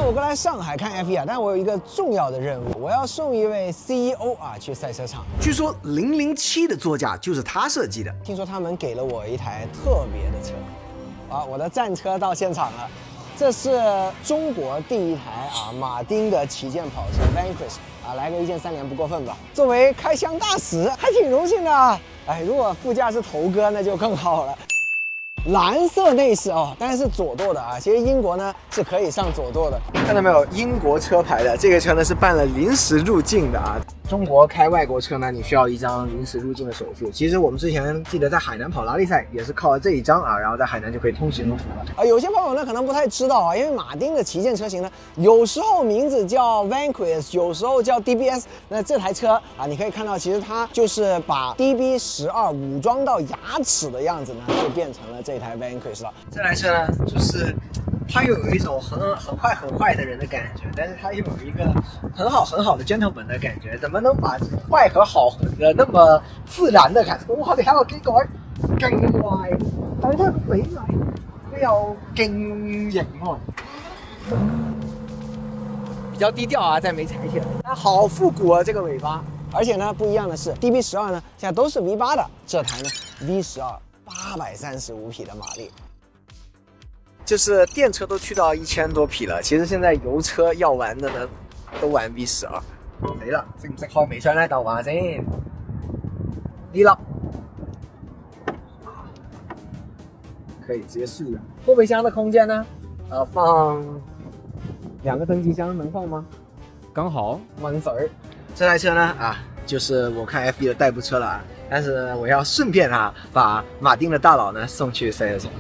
我过来上海看 F1啊，但我有一个重要的任务，我要送一位 CEO 啊去赛车场。据说007的座驾就是他设计的。听说他们给了我一台特别的车，啊，我的战车到现场了。这是中国第一台啊马丁的旗舰跑车 Vanquish 啊，来个一键3连不过分吧？作为开箱大使，还挺荣幸的啊。哎，如果副驾是头哥，那就更好了。蓝色内饰哦，当然是左舵的啊。其实英国呢是可以上左舵的，看到没有？英国车牌的这个车呢是办了临时入境的啊。中国开外国车呢，你需要一张临时入境的手续。其实我们之前记得在海南跑拉力赛也是靠了这一张啊，然后在海南就可以通行入途了。啊，有些朋友呢可能不太知道啊，因为马丁的旗舰车型呢，有时候名字叫 Vanquish， 有时候叫 DBS。那这台车啊，你可以看到，其实它就是把 DB12武装到牙齿的样子呢，就变成了这台 Vanquish 了。这台车呢，就是它又有一种很坏的人的感觉，但是它又有一个很好的 gentleman 的感觉。怎么能把坏和好混的那么自然的感觉？我哋喺度幾改勁壞，但係睇個比例，佢又勁型喎。比较低调啊，再没踩起来。它好复古啊，这个尾巴。而且呢，不一样的是 ，DB12呢现在都是 V8 的，这台呢 V12，835匹的马力。就是电车都去到1000多匹了，其实现在油车要玩的呢，都玩 V12。死啦，識唔識開微商咧？豆話先，呢粒可以直接竖的。后备箱的空间呢？放2个登机箱，能放吗？刚好满粉儿。这台车呢啊，就是我看 F1的代步车了啊，但是我要顺便啊，把马丁的大佬呢送去赛车場。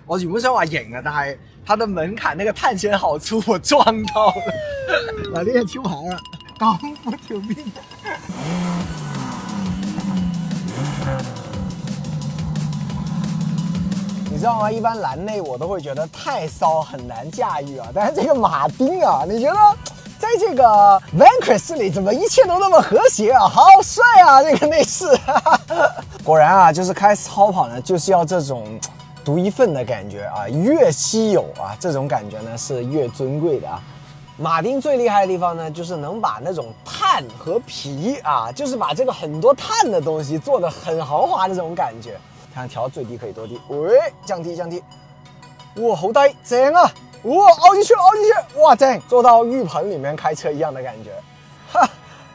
我原本想話型啊，但係它的門檻那個碳纖好粗，我撞到了。嗱，呢個超跑啦，咁闊條邊。你知道吗？一般蓝内我都会觉得太骚，很难驾驭啊。但是这个马丁啊，你觉得在这个 Vanquish 里怎么一切都那么和谐啊？好帅啊，这个内饰。果然啊，就是开超跑呢，就是要这种独一份的感觉啊，越稀有啊，这种感觉呢是越尊贵的啊。马丁最厉害的地方呢，就是能把那种碳和皮啊，就是把这个很多碳的东西做得很豪华的这种感觉。看调最低可以多低？喂，降低。哇，好低，正啊！哇，凹进去，哇，正，坐到浴盆里面开车一样的感觉，哈，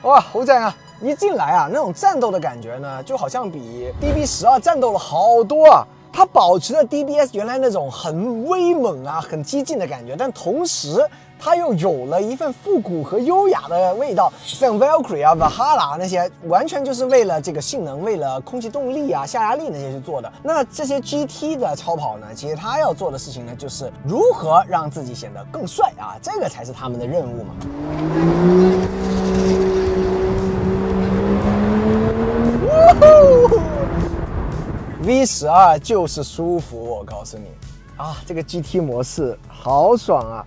哇，好正啊！一进来啊，那种战斗的感觉呢，就好像比 DB12战斗了好多啊。它保持了 DBS 原来那种很威猛啊、很激进的感觉，但同时它又有了一份复古和优雅的味道。像 Valkyrie 啊、Valhalla 那些，完全就是为了这个性能、为了空气动力啊、下压力那些去做的。那这些 GT 的超跑呢，其实它要做的事情呢，就是如何让自己显得更帅啊，这个才是他们的任务嘛。V12就是舒服，我告诉你啊，这个 GT 模式好爽啊！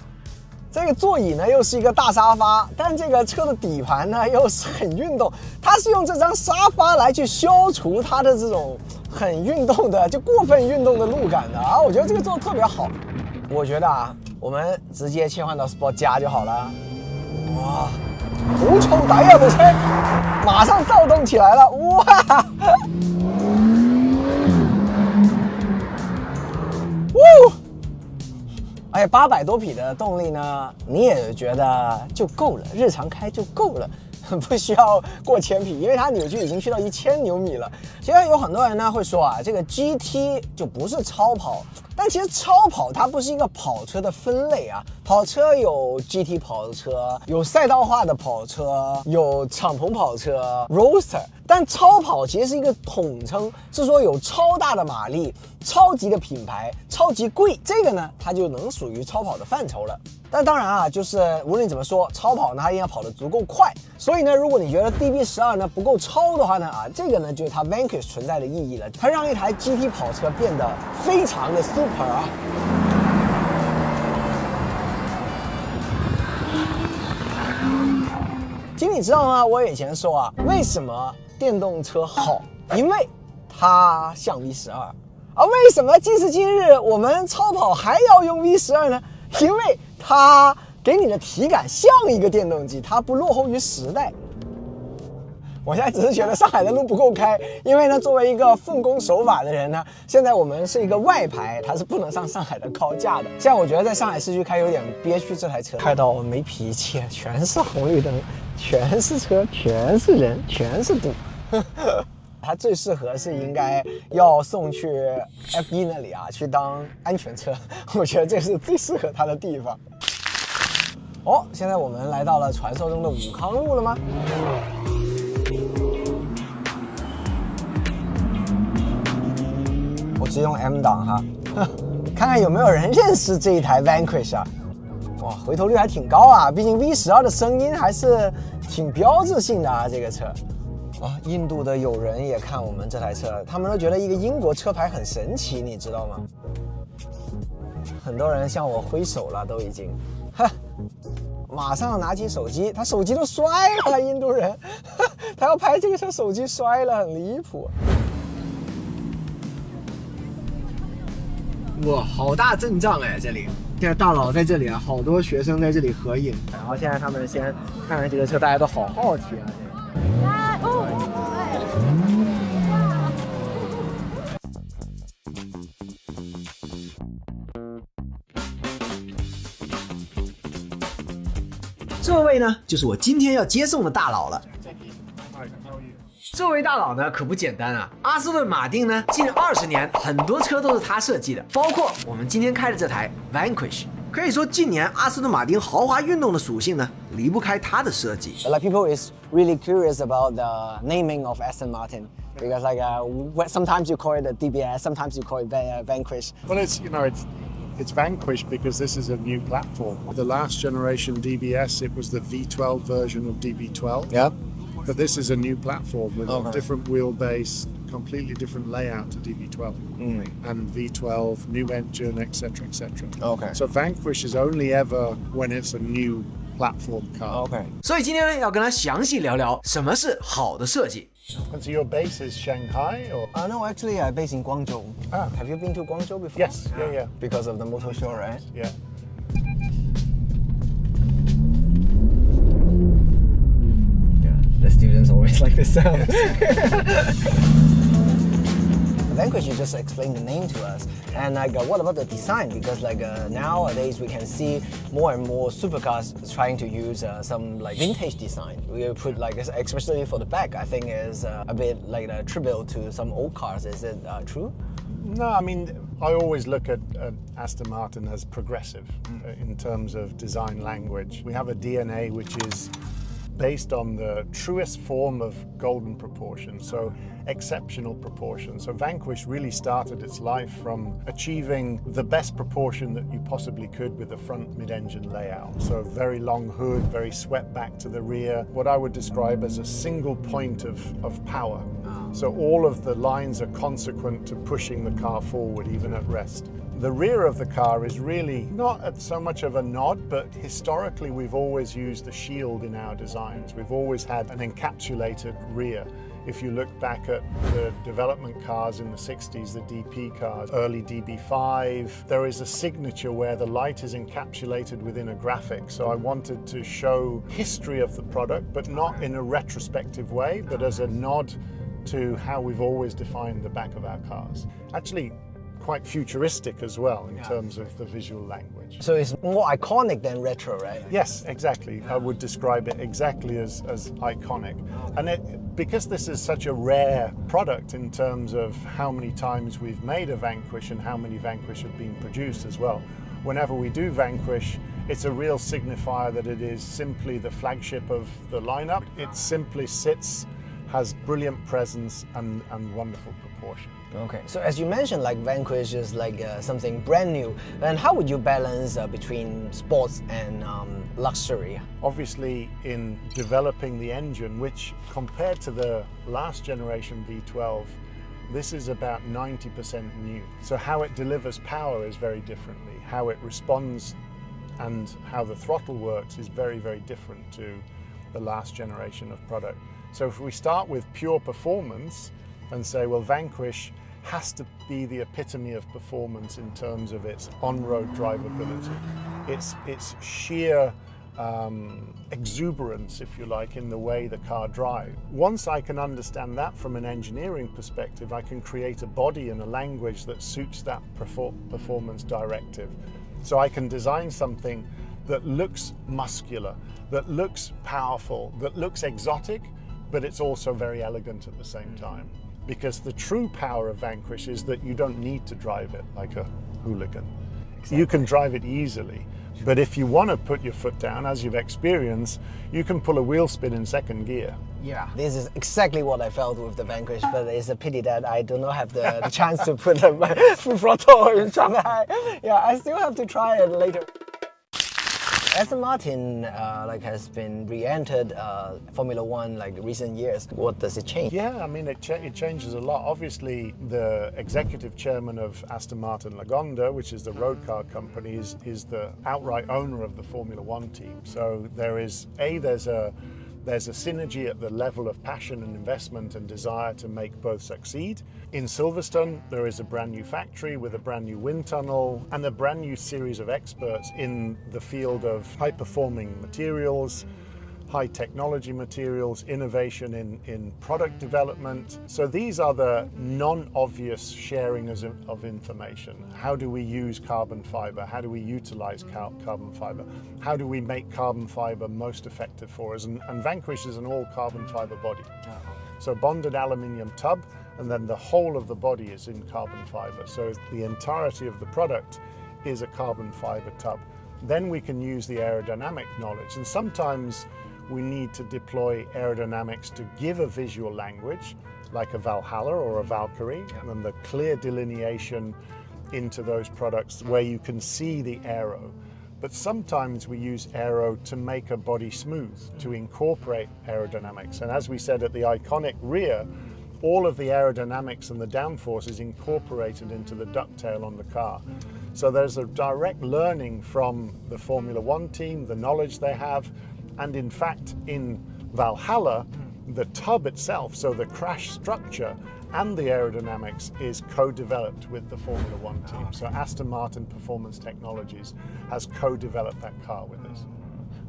这个座椅呢又是一个大沙发，但这个车的底盘呢又是很运动，它是用这张沙发来去消除它的这种很运动的、就过分运动的路感的啊！我觉得这个做的特别好。我觉得啊，我们直接切换到 Sport 加就好了。哇，好臭底啊！这车马上躁动起来了，哇！而且800多匹的动力呢，你也觉得就够了，日常开就够了，不需要过1000匹，因为它扭矩已经去到1000牛米了。其实有很多人呢会说啊，这个 GT 就不是超跑，但其实超跑它不是一个跑车的分类啊。跑车有 GT 跑车，有赛道化的跑车，有敞篷跑车 Roadster， 但超跑其实是一个统称，是说有超大的马力、超级的品牌、超级贵，这个呢它就能属于超跑的范畴了。但当然啊，就是无论你怎么说，超跑呢它一定要跑得足够快。所以呢，如果你觉得 DB12呢不够超的话呢，啊，这个呢就是它 Vanquish 存在的意义了，它让一台 GT 跑车变得非常的 super 啊。其实你知道吗？我以前说啊，为什么电动车好？因为它像 V12，为什么今时今日我们超跑还要用 V12呢？因为它给你的体感像一个电动机，它不落后于时代。我现在只是觉得上海的路不够开，因为呢，作为一个奉公守法的人呢，现在我们是一个外牌，它是不能上上海的高架的。现在我觉得在上海市区开有点憋屈，这台车开到没脾气，全是红绿灯，全是车，全是人，全是堵。它最适合是应该要送去 F1那里啊，去当安全车，我觉得这是最适合它的地方。哦，现在我们来到了传说中的武康路了吗？我只用 M 档哈，看看有没有人认识这一台 Vanquish 啊？哇，回头率还挺高啊，毕竟 V12的声音还是挺标志性的啊，这个车。啊，印度的友人也看我们这台车，他们都觉得一个英国车牌很神奇，你知道吗？很多人向我挥手了，都已经，哈，马上拿起手机，他手机都摔了，印度人，他要拍这个车，手机摔了，很离谱。哇，好大阵仗哎，这里现在大佬在这里啊，好多学生在这里合影，然后现在他们先看看这个车，大家都好好奇啊。这位呢，就是我今天要接送的大佬了。这位大佬呢可不简单啊，阿斯顿马丁呢近20年很多车都是他设计的，包括我们今天开的这台 Vanquish。可以说近年阿斯顿马丁豪华运动的属性呢离不开它的设计。Like people is really curious about the naming of Aston Martin because sometimes you call it a DBS, sometimes you call it Vanquish. Well, it's Vanquish because this is a new platform. The last generation DBS, it was the V12 version of DB12. Yeah. But this is a new platform with a different wheelbase, completely different layout to DB12 and V12, new engine, etc., etc. Okay. So Vanquish is only ever when it's a new platform car. Okay. 所以今天呢，要跟他详细聊聊什么是好的设计。And so your base is Shanghai, or? No, actually, I'm based in Guangzhou. Ah. Have you been to Guangzhou before? Yes. Yeah. Because of the motor show, right? Yeah. The students always like this sound. Vanquish, you just explain the name to us. And what about the design? Because nowadays we can see more and more supercars trying to use some vintage design. We put especially for the back, I think is a bit like a tribute to some old cars. Is it true? No, I mean, I always look at Aston Martin as progressive in terms of design language. We have a DNA which is based on the truest form of golden proportion, so exceptional proportion. So Vanquish really started its life from achieving the best proportion that you possibly could with the front mid-engine layout. So very long hood, very swept back to the rear, what I would describe as a single point of power. So all of the lines are consequent to pushing the car forward even at rest. The rear of the car is really not so much of a nod, but historically we've always used a shield in our designs. We've always had an encapsulated rear. If you look back at the development cars in the 60s, the DP cars, early DB5, there is a signature where the light is encapsulated within a graphic. So I wanted to show history of the product, but not in a retrospective way, but as a nod to how we've always defined the back of our cars. Actually, quite futuristic as well in terms of the visual language. So it's more iconic than retro, right? Yes, exactly. I would describe it exactly as iconic. And because this is such a rare product in terms of how many times we've made a Vanquish and how many Vanquish have been produced as well, whenever we do Vanquish, it's a real signifier that it is simply the flagship of the lineup. It simply sits, has brilliant presence and wonderful proportion. Okay, so as you mentioned, Vanquish is something brand new. And how would you balance between sports and luxury? Obviously, in developing the engine, which compared to the last generation V12, this is about 90% new. So how it delivers power is very differently. How it responds and how the throttle works is very, very different to the last generation of product. So if we start with pure performance and say, well, Vanquish has to be the epitome of performance in terms of its on-road drivability. Its sheer exuberance, if you like, in the way the car drives. Once I can understand that from an engineering perspective, I can create a body and a language that suits that performance directive. So I can design something that looks muscular, that looks powerful, that looks exotic, but it's also very elegant at the same time. Because the true power of Vanquish is that you don't need to drive it like a hooligan. Exactly. You can drive it easily, but if you want to put your foot down, as you've experienced, you can pull a wheel spin in second gear. Yeah, this is exactly what I felt with the Vanquish, but it's a pity that I do not have the chance to put my full throttle in Shanghai. Yeah, I still have to try it later. Aston Martin has been re-entered Formula One recent years. What does it change? Yeah, I mean it changes a lot. Obviously, the executive chairman of Aston Martin, Lagonda, which is the road car company, is the outright owner of the Formula One team. So there's a synergy at the level of passion and investment and desire to make both succeed. In Silverstone, there is a brand new factory with a brand new wind tunnel and a brand new series of experts in the field of high-performing materials, high technology materials, innovation in product development. So these are the non-obvious sharing of information. How do we use carbon fiber? How do we utilize carbon fiber? How do we make carbon fiber most effective for us? And Vanquish is an all carbon fiber body. So bonded aluminium tub, and then the whole of the body is in carbon fiber. So the entirety of the product is a carbon fiber tub. Then we can use the aerodynamic knowledge. And sometimes we need to deploy aerodynamics to give a visual language, like a Valhalla or a Valkyrie, and the clear delineation into those products where you can see the aero. But sometimes we use aero to make a body smooth, to incorporate aerodynamics. And as we said at the iconic rear, all of the aerodynamics and the downforce is incorporated into the ducktail on the car. So there's a direct learning from the Formula One team, the knowledge they have, and in fact in Valhalla, the tub itself, so the crash structure and the aerodynamics is co-developed with the Formula One team. So Aston Martin Performance Technologies has co-developed that car with us.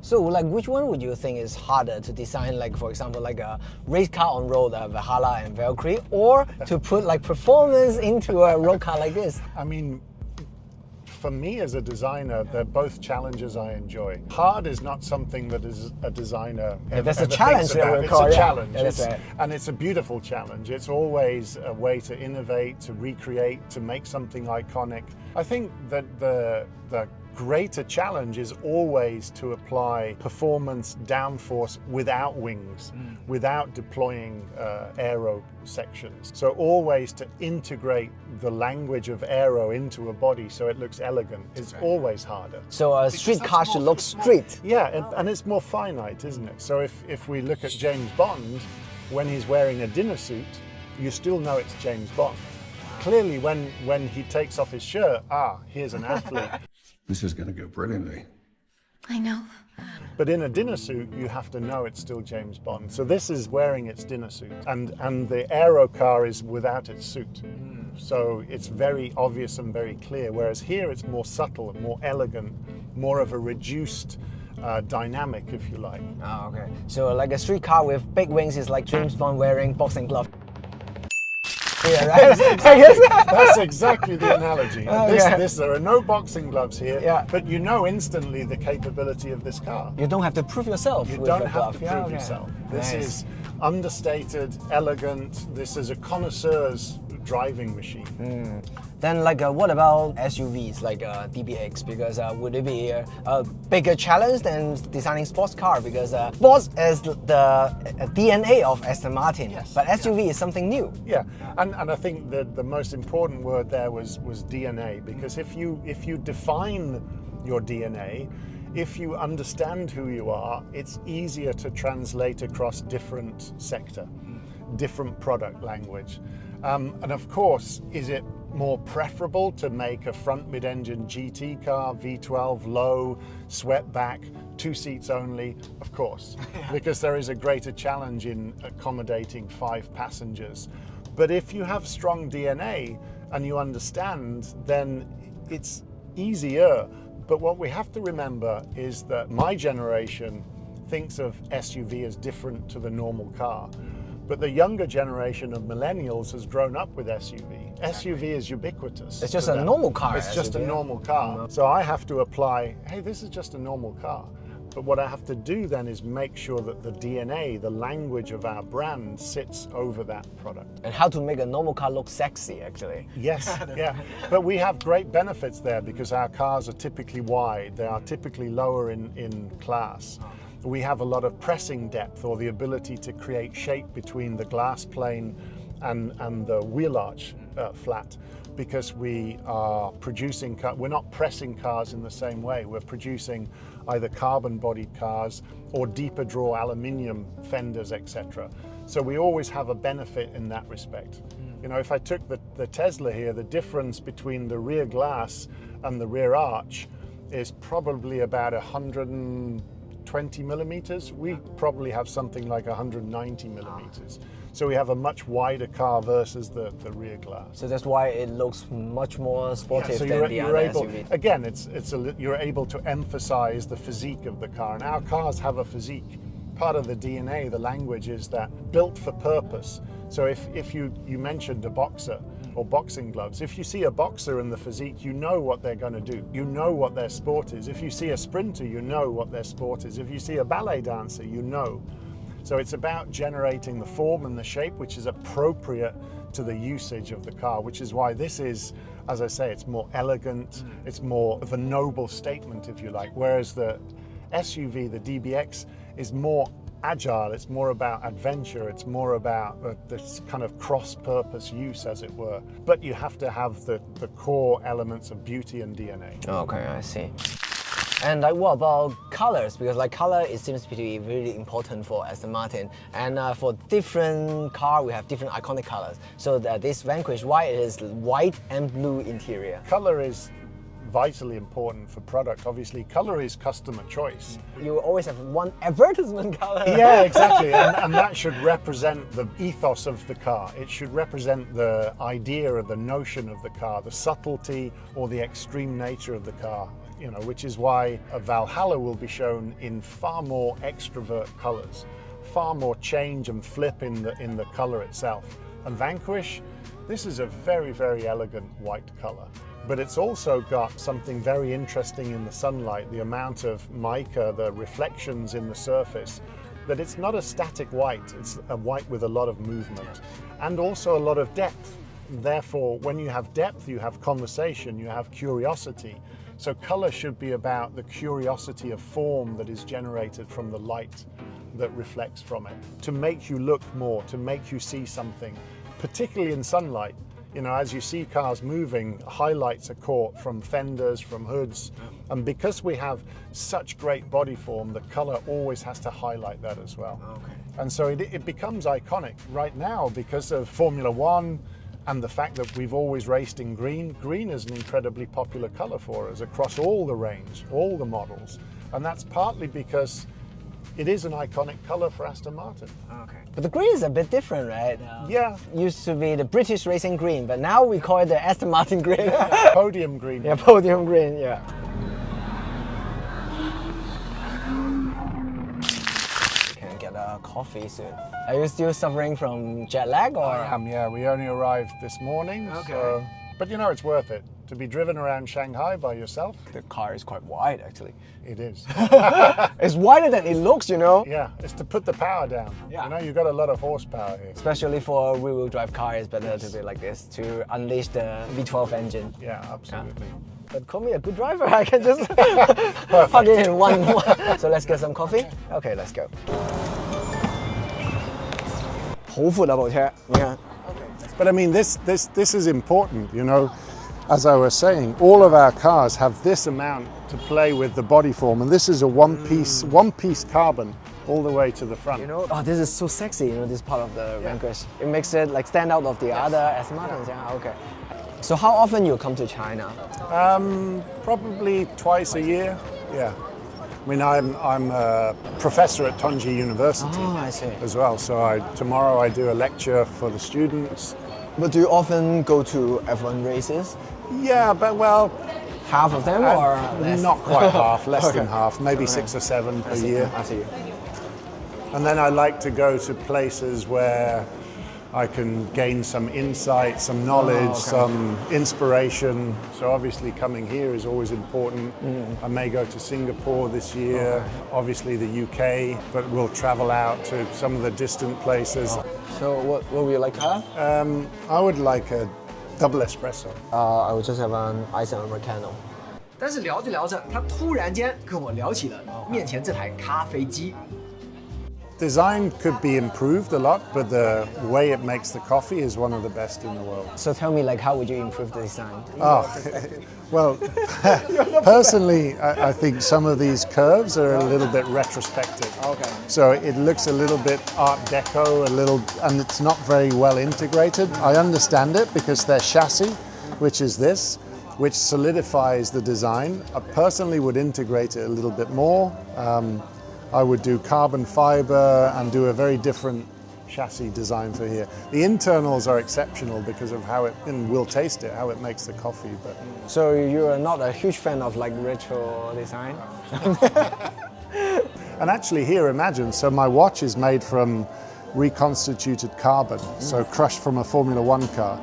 So which one would you think is harder to design, for example, a race car on road, Valhalla and Valkyrie, or to put performance into a road car like this? I mean, for me as a designer, they're both challenges I enjoy. Hard is not something that is a designer that's a challenge. It's a challenge, right. And it's a beautiful challenge. It's always a way to innovate, to recreate, to make something iconic. I think that the greater challenge is always to apply performance downforce without wings, without deploying aero sections. So always to integrate the language of aero into a body so it looks elegant is always harder. So a street car should look straight. Yeah, and it's more finite, isn't it? So if we look at James Bond, when he's wearing a dinner suit, you still know it's James Bond. Clearly when he takes off his shirt, here's an athlete. This is going to go brilliantly. I know. But in a dinner suit, you have to know it's still James Bond. So this is wearing its dinner suit. And the aero car is without its suit. So it's very obvious and very clear. Whereas here it's more subtle and more elegant, more of a reduced dynamic, if you like. Oh, okay. So a street car with big wings is like James Bond wearing boxing gloves. Yeah, right. That's exactly the analogy. There are no boxing gloves here, but you know instantly the capability of this car. You don't have to prove yourself. You don't have to prove yourself. This is understated, elegant. This is a connoisseur's driving machine. Then what about SUVs like DBX? Because would it be a bigger challenge than designing sports car? Because sports is the DNA of Aston Martin, but SUV is something new. Yeah, and I think that the most important word there was DNA, because if you define your DNA, if you understand who you are, it's easier to translate across different sector, different product language. And of course, is it more preferable to make a front mid-engine GT car, V12, low, swept back, 2 seats only? Of course, because there is a greater challenge in accommodating 5 passengers. But if you have strong DNA and you understand, then it's easier. But what we have to remember is that my generation thinks of SUV as different to the normal car. But the younger generation of millennials has grown up with SUV. SUV is ubiquitous. It's just a normal car. It's just a normal car. So I have to apply, hey, this is just a normal car. But what I have to do then is make sure that the DNA, the language of our brand, sits over that product. And how to make a normal car look sexy, actually. Yes, yeah. But we have great benefits there because our cars are typically wide. They are typically lower in class. We have a lot of pressing depth, or the ability to create shape between the glass plane and the wheel arch flat, because we are producing, we're not pressing cars in the same way. We're producing either carbon bodied cars or deeper draw aluminium fenders, etc. So we always have a benefit in that respect. You know, if I took the Tesla here, the difference between the rear glass and the rear arch is probably about 120 millimeters. We probably have something like 190 millimeters. So we have a much wider car versus the rear glass. So that's why it looks much more sportive than the other SUVs. Again, you're able to emphasize the physique of the car, and our cars have a physique. Part of the DNA, the language, is that built for purpose. So if you mentioned a boxer or boxing gloves, if you see a boxer in the physique, you know what they're going to do. You know what their sport is. If you see a sprinter, you know what their sport is. If you see a ballet dancer, you know. So it's about generating the form and the shape which is appropriate to the usage of the car, which is why this is, as I say, it's more elegant, it's more of a noble statement, if you like, whereas the SUV, the DBX, is more agile, it's more about adventure, it's more about this kind of cross-purpose use, as it were. But you have to have the core elements of beauty and DNA. Okay, I see. And like, what about colors? Because like color, it seems to be really important for Aston Martin. And for different car, we have different iconic colors. So this Vanquish, why it is white and blue interior? Color is vitally important for product. Obviously, color is customer choice. You always have one advertisement color. Yeah, exactly. and that should represent the ethos of the car. It should represent the idea or the notion of the car, the subtlety or the extreme nature of the car. You know, which is why a Valhalla will be shown in far more extrovert colors, far more change and flip in the color itself. And Vanquish, this is a very, very elegant white color. But it's also got something very interesting in the sunlight, the amount of mica, the reflections in the surface, that it's not a static white, it's a white with a lot of movement and also a lot of depth. Therefore, when you have depth, you have conversation, you have curiosity. So color should be about the curiosity of form that is generated from the light that reflects from it, to make you look more, to make you see something, particularly in sunlight. You know, as you see cars moving, highlights are caught from fenders, from hoods. And because we have such great body form, the color always has to highlight that as well. Okay. And so it becomes iconic right now because of Formula One and the fact that we've always raced in green. Green is an incredibly popular color for us across all the range, all the models. And that's partly because it is an iconic color for Aston Martin. Okay. But the green is a bit different, right? Yeah. Used to be the British racing green, but now we call it the Aston Martin green. Podium green. Yeah, podium green, yeah. You can get a coffee soon. Are you still suffering from jet lag, or? I am, yeah. We only arrived this morning. Okay. So, but you know, it's worth it. To be driven around Shanghai by yourself. The car is quite wide, actually. It is. It's wider than it looks, you know? Yeah, it's to put the power down. Yeah. You know, you've got a lot of horsepower here. Especially for a rear-wheel drive car, it's better to be like this, to unleash the V12 engine. Yeah, absolutely. But call me a good driver, I can just plug it in one. So let's get some coffee? Okay, let's go. 好闊啊部車，你看。 But I mean, this is important, you know. As I was saying, all of our cars have this amount to play with the body form, and this is a one-piece carbon all the way to the front. You know, oh, this is so sexy, you know, this part of the Vanquish. It makes it like stand out of the other Aston Martins, yeah, okay. So how often you come to China? Probably twice a year, yeah. I mean, I'm a professor at Tongji University Oh, I see. as well, so tomorrow I do a lecture for the students. But do you often go to F1 races? Yeah, but well, Half of them or less? not quite half, less Okay. than half, maybe 6 or 7 per year. I see. And then I like to go to places where I can gain some insight, some knowledge, some inspiration. So obviously coming here is always important. I may go to Singapore this year, obviously the UK, but we'll travel out to some of the distant places. So what would you like to have? I would like a double espresso. I would just have an ice americano. 但是聊着聊着，他突然间跟我聊起了面前这台咖啡机。 Design could be improved a lot, but the way it makes the coffee is one of the best in the world. So tell me, like, how would you improve the design? Oh, well, personally, I think some of these curves are a little bit retrospective. Okay. So it looks a little bit Art Deco, and it's not very well integrated. I understand it because their chassis, which is this, which solidifies the design. I personally would integrate it a little bit more. I would do carbon fiber and do a very different chassis design for here. The internals are exceptional because of how it, and we'll taste it, how it makes the coffee. But So you are not a huge fan of like retro design? And actually here, imagine, so my watch is made from reconstituted carbon, so crushed from a Formula One car.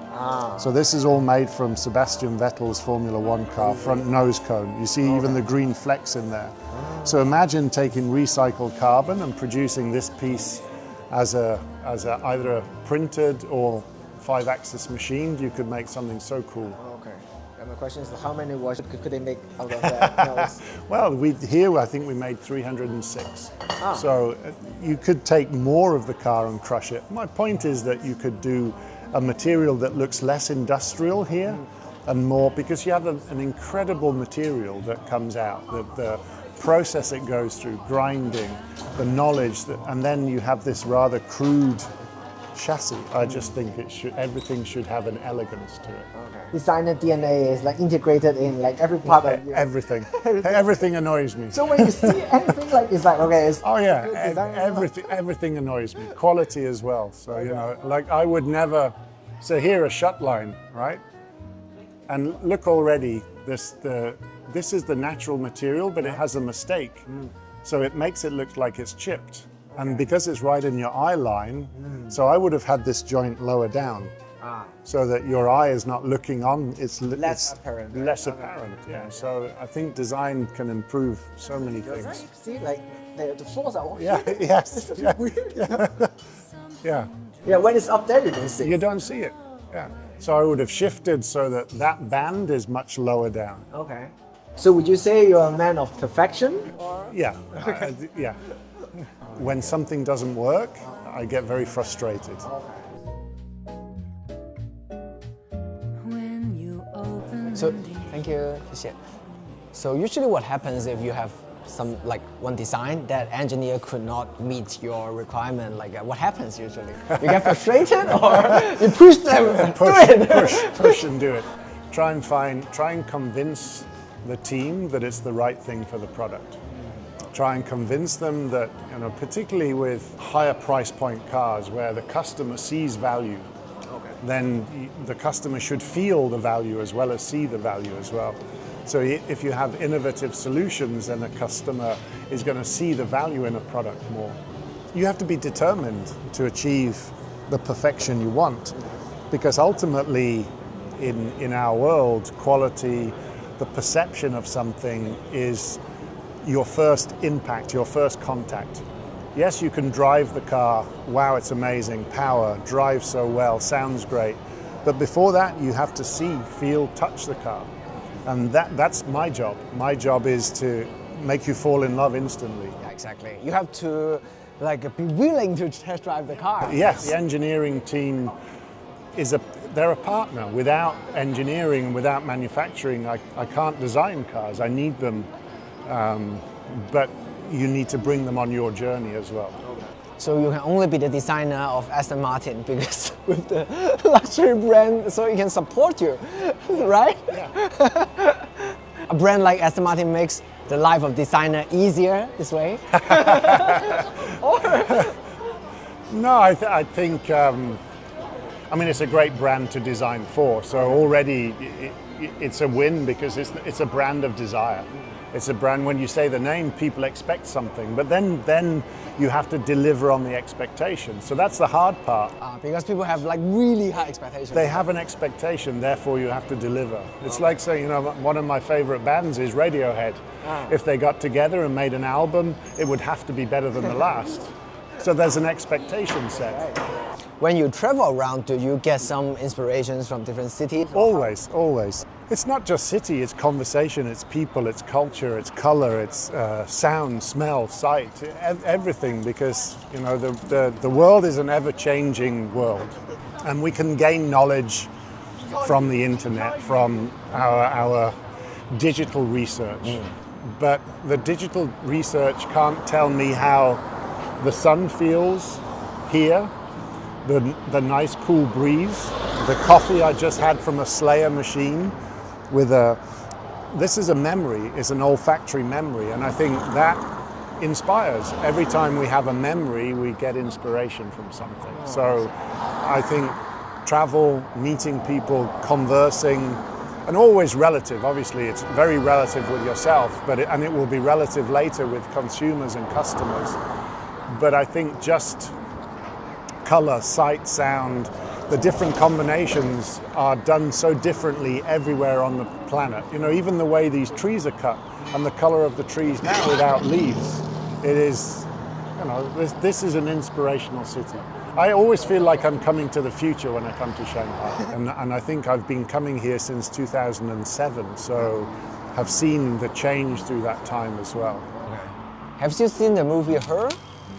So this is all made from Sebastian Vettel's Formula One car, front nose cone. You see even the green flecks in there. So imagine taking recycled carbon and producing this piece as either a printed or 5-axis machined. You could make something so cool. Okay. And my question is, how many watches could they make out of that? Well, here I think we made 306. So you could take more of the car and crush it. My point is that you could do a material that looks less industrial here and more, because you have an incredible material that comes out, the process it goes through, grinding, the knowledge, and then you have this rather crude chassis. I just think everything should have an elegance to it. Designer DNA is like integrated in like every part of you. Everything. Everything annoys me. So when you see anything like it's like okay, it's Oh yeah, good design. everything annoys me. Quality as well. So you know, like I would never. So here a shut line, right? And look already, this is the natural material, but it has a mistake. So it makes it look like it's chipped. And because it's right in your eye line, so I would have had this joint lower down. So that your eye is not looking on, it's apparent. Less apparent, yeah. So I think design can improve so many things. See, like the floors are all Yeah, yes. Yeah. Yeah. yeah. When it's up there, you don't see. You don't see it. Yeah. So I would have shifted so that that band is much lower down. Okay. So would you say you're a man of perfection? Yeah. Yeah. When something doesn't work, I get very frustrated. So, thank you, 谢谢. So usually what happens if you have some like one design that engineer could not meet your requirement, like what happens usually? You get frustrated or you push them, Push and do it. Try and convince the team that it's the right thing for the product. Try and convince them that, you know, particularly with higher price point cars where the customer sees value, then the customer should feel the value as well as see the value as well. So if you have innovative solutions, then the customer is going to see the value in a product more. You have to be determined to achieve the perfection you want, because ultimately in our world, quality, the perception of something is your first impact, your first contact. Yes, you can drive the car, wow, it's amazing, power, drives so well, sounds great. But before that, you have to see, feel, touch the car. And that's my job. My job is to make you fall in love instantly. Yeah, exactly. You have to like be willing to test drive the car. Yes, the engineering team they're a partner. Without engineering, without manufacturing, I can't design cars. I need them, but you need to bring them on your journey as well. So you can only be the designer of Aston Martin because with the luxury brand, so it can support you, right? Yeah. A brand like Aston Martin makes the life of designer easier this way? No, I think I mean, it's a great brand to design for. So already it's a win because it's a brand of desire. It's a brand, when you say the name, people expect something, but then you have to deliver on the expectation. So that's the hard part. Because people have like really high expectations. They have an expectation, therefore you have to deliver. It's like saying, you know, one of my favorite bands is Radiohead. If they got together and made an album, it would have to be better than the last. So there's an expectation set. When you travel around, do you get some inspirations from different cities? Always, always. It's not just city, it's conversation, it's people, it's culture, it's color, it's sound, smell, sight, everything, because, you know, the world is an ever-changing world. And we can gain knowledge from the internet, from our digital research. But the digital research can't tell me how the sun feels here, the nice cool breeze, the coffee I just had from a Slayer machine with this is a memory, it's an olfactory memory, and I think that inspires. Every time we have a memory, we get inspiration from something. So I think travel, meeting people, conversing, and always relative. Obviously, it's very relative with yourself, and it will be relative later with consumers and customers. But I think just color, sight, sound, the different combinations are done so differently everywhere on the planet. You know, even the way these trees are cut and the color of the trees now without leaves, it is, you know, this is an inspirational city. I always feel like I'm coming to the future when I come to Shanghai. And I think I've been coming here since 2007, so have seen the change through that time as well. Have you seen the movie Her?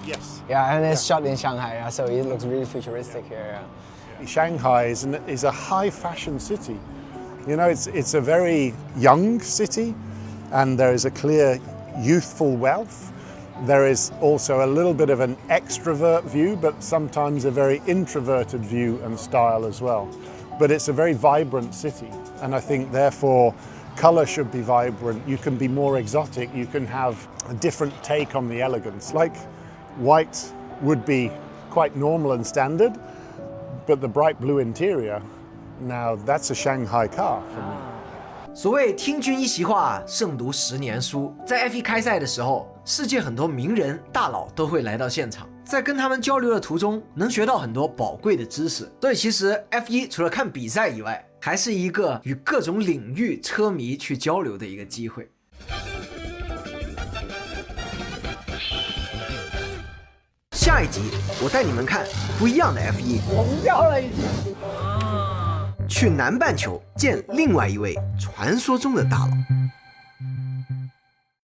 Yes. Yeah, and it's shot in Shanghai, so it looks really futuristic here. Shanghai is a high fashion city. You know, it's a very young city, and there is a clear youthful wealth. There is also a little bit of an extrovert view, but sometimes a very introverted view and style as well. But it's a very vibrant city, and I think therefore color should be vibrant. You can be more exotic, you can have a different take on the elegance. Like white would be quite normal and standard, but the bright blue interior, now that's a Shanghai car for me. 所谓听君一席话，胜读10年书。在 F1 开赛的时候，世界很多名人大佬都会来到现场，在跟他们交流的途中，能学到很多宝贵的知识。所以其实 F1 除了看比赛以外，还是一个与各种领域车迷去交流的一个机会。下一集我带你们看不一样的 F1， 红掉了已经。去南半球见另外一位传说中的大佬。